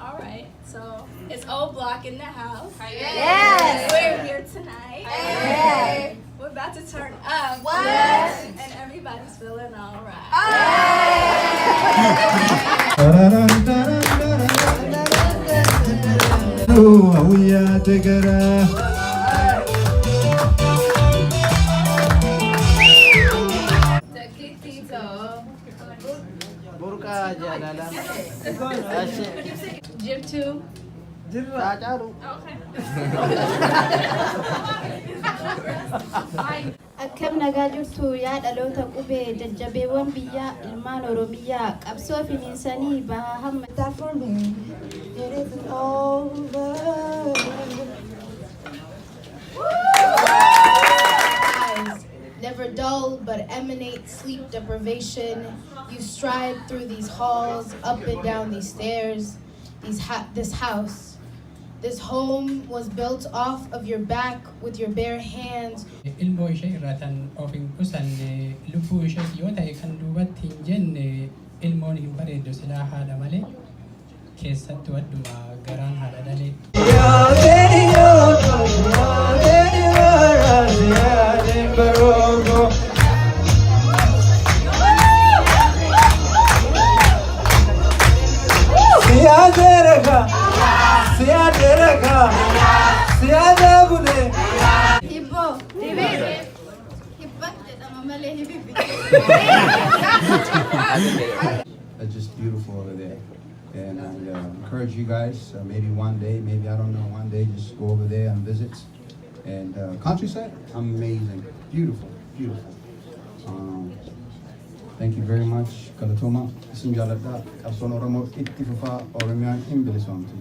All right, so it's O Block in the house. Yes. We're here tonight. Yes. We're about to turn up. What? And everybody's feeling all right. We are together. Burka aja dalam. Asyik. Jib 2. Tak caru. Akkam nagaa jirtu yaa dhaloota qubee jajjabeewwan biyyaa ilmaan Oromiyaa qabsoo finiinsanii bahaa hamma That for me. It isn't over. eyes. Never dull but emanate sleep deprivation. You stride through these halls, up and down these stairs, this house. This home was built off of your back with your bare hands. Ilmoo ishee irratan of hin qusanne lubbuu ishee yoo ta'e kan duubatti hin jenne ilmoon hin bareeddu silaa haadha malee keessattuu adduma garaan haadha dhalee. Hibbo, hibbatte nama malee hibibbi. It's just beautiful over there. And I encourage you guys, maybe one day, maybe I don't know, one day just go over there and visit. And countryside, amazing, beautiful, beautiful. Thank you very much, Kalatoma. Isin jaladha, Kapson Oromo, Ittifufa, Oromiyaan, Imbilisomti.